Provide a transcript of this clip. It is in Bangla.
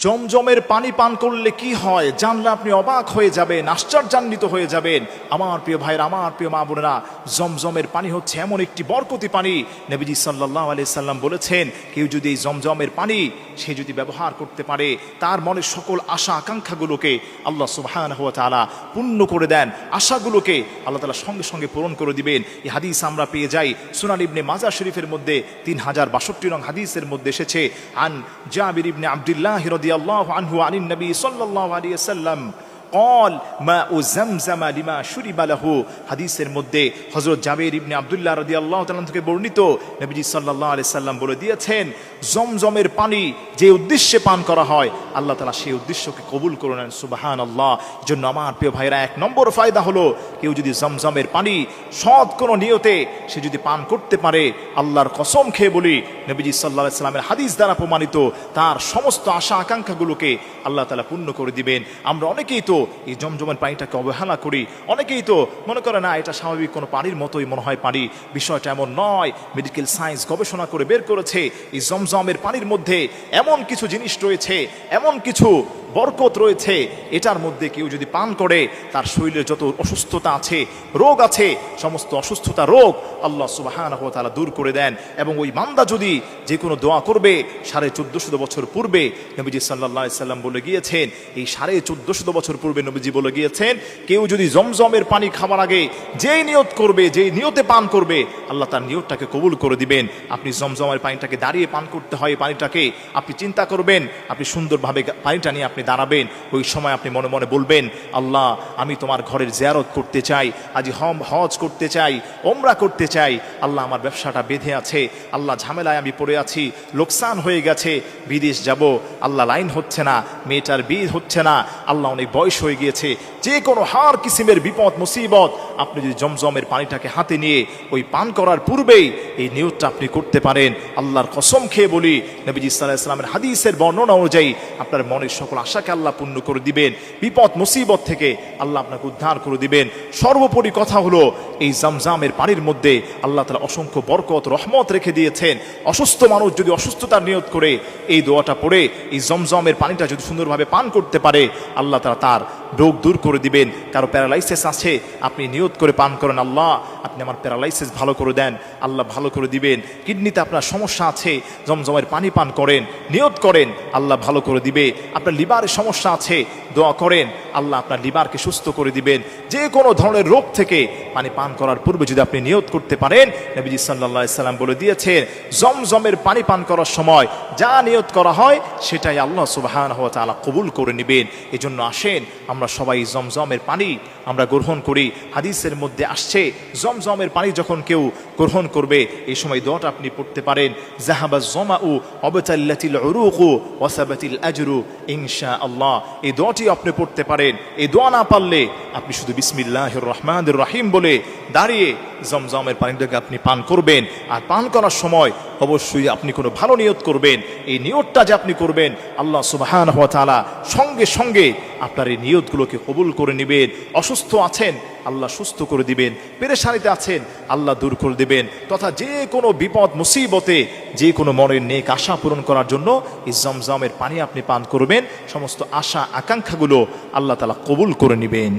জমজমের পানি পান করলে কি হয় জানলে আপনি অবাক হয়ে যাবেন, আশ্চর্যান্বিত হয়ে যাবেন। আমার প্রিয় ভাইরা, আমার প্রিয় মা বোনেরা, জমজমের পানি হচ্ছে এমন একটি বরকতি পানি। নবীজি সাল্লাল্লাহু আলাইহি সাল্লাম বলেছেন, কেউ যদি এই জমজমের পানি সে যদি ব্যবহার করতে পারে, তার মনের সকল আশা আকাঙ্ক্ষাগুলোকে আল্লাহ সুবহানাহু ওয়া তাআলা পূর্ণ করে দেন। আশাগুলোকে আল্লাহ তাআলা সঙ্গে সঙ্গে পূরণ করে দিবেন। এই হাদিস আমরা পেয়ে যাই সুনান ইবনে মাজাহ শরীফের মধ্যে 3062 নং হাদিসের মধ্যে এসেছে। আন জাবির ইবনে আব্দুল্লাহ রাদিয়াল্লাহু আনহু আনিন নবী সাল্লাল্লাহু আলাইহি ওয়াসাল্লাম قال ماء زمزم لما شرب له। হাদিসের মধ্যে হযরত জাবির ইবনে আব্দুল্লাহ রাদিয়াল্লাহু তাআলা থেকে বর্ণিত, নবীজি সাল্লাল্লাহু আলাইহি সাল্লাম বলে দিয়েছেন, জমজমের পানি যে উদ্দেশ্যে পান করা হয় আল্লাহ তাআলা সেই উদ্দেশ্যকে কবুল করে নেন। সুবহানাল্লাহ। জন্য আমার প্রিয় ভাইরা, এক নম্বর ফায়দা হলো, কেউ যদি জমজমের পানি সৎ কোনো নিয়তে সে যদি পান করতে পারে, আল্লাহর কসম খেয়ে বলি, নবীজি সাল্লাল্লাহু আলাইহি সাল্লামের হাদিস দ্বারা প্রমাণিত, তার সমস্ত আশা আকাঙ্ক্ষাগুলোকে আল্লাহ তাআলা পূর্ণ করে দিবেন। আমরা অনেকেই তো এই জমজমের পানিটাকে অবহেলা করি, অনেকেই তো মনে করে না এটা স্বাভাবিক কোনো পানির মতোই মনে হয় পানি। বিষয়টা এমন নয়। মেডিকেল সায়েন্স গবেষণা করে বের করেছে, এই জমজমের পানির মধ্যে এমন কিছু জিনিস রয়েছে, এমন কিছু বরকত রয়েছে, এটার মধ্যে কেউ যদি পান করে তার শরীরে যত অসুস্থতা আছে, রোগ আছে, সমস্ত অসুস্থতা রোগ আল্লাহ সুবহানাহু ওয়া তাআলা দূর করে দেন। এবং ওই বান্দা যদি যে কোনো দোয়া করবে, 1450 বছর পূর্বে নবীজি সাল্লাল্লাহু আলাইহি সাল্লাম বলে গিয়েছেন, এই 1450 বছর পূর্বে নবীজি বলে গিয়েছেন, কেউ যদি জমজমের পানি খাবার আগে যেই নিয়ত করবে, যেই নিয়তে পান করবে, আল্লাহ তার নিয়তটাকে কবুল করে দিবেন। আপনি জমজমের পানিটাকে দাঁড়িয়ে পান করতে হয়, পানিটাকে আপনি চিন্তা করবেন, আপনি সুন্দরভাবে পানিটা নিয়ে আপনি দাঁড়াবেন। ওই সময় আপনি মনে মনে বলবেন, আল্লাহ আমি তোমার ঘরের জিয়ারত করতে চাই, আজ হজ করতে চাই, ওমরা করতে চাই। আল্লাহ আমার ব্যবসাটা বেঁধে আছে, আল্লাহ ঝামেলায় আমি পড়ে আছি, লোকসান হয়ে গেছে, বিদেশ যাব, আল্লাহ লাইন হচ্ছে না, মেয়েটার বিয়ে হচ্ছে না, আল্লাহ অনেক বয়স হয়ে গিয়েছে, যে কোনো হার কিসিমের বিপদ মুসিবত, আপনি যদি জমজমের পানিটাকে হাতে নিয়ে ওই পান করার পূর্বেই এই নিয়তটা আপনি করতে পারেন, আল্লাহর কসম খেয়ে বলি, নবীজি সাল্লাল্লাহু আলাইহি ওয়াসাল্লামের হাদিসের বর্ণনা অনুযায়ী আপনার মনের সকল আশাকে আল্লাহ পূর্ণ করে দিবেন, বিপদ মুসিবত থেকে আল্লাহ আপনাকে উদ্ধার করে দিবেন। সর্বোপরি কথা হলো, এই জমজমের পানির মধ্যে আল্লাহ তাআলা অসংখ্য বরকত রহমত রেখে দিয়েছেন। অসুস্থ মানুষ যদি অসুস্থতার নিয়ত করে এই দোয়াটা পড়ে এই জমজমের পানিটা যদি সুন্দরভাবে পান করতে পারে, আল্লাহ তাআলা তার রোগ দূর করে দিবেন। কারো প্যারালাইসিস আছে, আপনি নিয়ত করে পান করেন, আল্লাহ আপনি আমার প্যারালাইসিস ভালো করে দেন, আল্লাহ ভালো করে দিবেন। কিডনিতে আপনার সমস্যা আছে, জমজমের পানি পান করেন, নিয়ত করেন, আল্লাহ ভালো করে দিবে। আপনার লিভারের সমস্যা আছে, দোয়া করেন, আল্লাহ আপনার লিভারকে সুস্থ করে দিবেন। যে কোনো ধরনের রোগ থেকে পানি পান করার পূর্বে যদি আপনি নিয়ত করতে পারেন, নবীজি সাল্লাল্লাহু আলাইহি সাল্লাম বলে দিয়েছেন, জমজমের পানি পান করার সময় যা নিয়ত করা হয় সেটাই আল্লাহ সুবহানাহু ওয়া তাআলা কবুল করে নেবেন। এজন্য আসেন আমরা সবাই জমজমের পানি আমরা গ্রহণ করি। হাদিসের মধ্যে আসছে, জমজমের পানি যখন কেউ গ্রহণ করবে, এই সময় দোয়াটা আপনি পড়তে পারেন, যাহাবাজ যামাউ ওয়াবতাল্লাতিল উরুকু ওয়াসাবাতিল আজরু ইনশাআল্লাহ। এই দোয়াটি আপনি পড়তে পারেন। এই দোয়া না পারলে আপনি শুধু বিসমিল্লাহির রহমানির রহিম বলে দাঁড়িয়ে জমজমের পানিটাকে আপনি পান করবেন। আর পান করার সময় অবশ্যই আপনি কোনো ভালো নিয়ত করবেন। এই নিয়তটা যে আপনি করবেন, আল্লাহ সুবহানাহু ওয়া তাআলা সঙ্গে সঙ্গে আপনার এই নিয়তগুলোকে কবুল করে নেবেন। অসুস্থ আছেন, আল্লাহ সুস্থ করে দিবেন। পেরেশানিতে আছেন, আল্লাহ দূর করে দিবেন। তথা যে কোনো বিপদ মুসিবতে যে কোনো মনের নেক আশা পূরণ করার জন্য এই জমজমের পানি আপনি পান করবেন। সমস্ত আশা আকাঙ্ক্ষাগুলো আল্লাহ তাআলা কবুল করে নেবেন।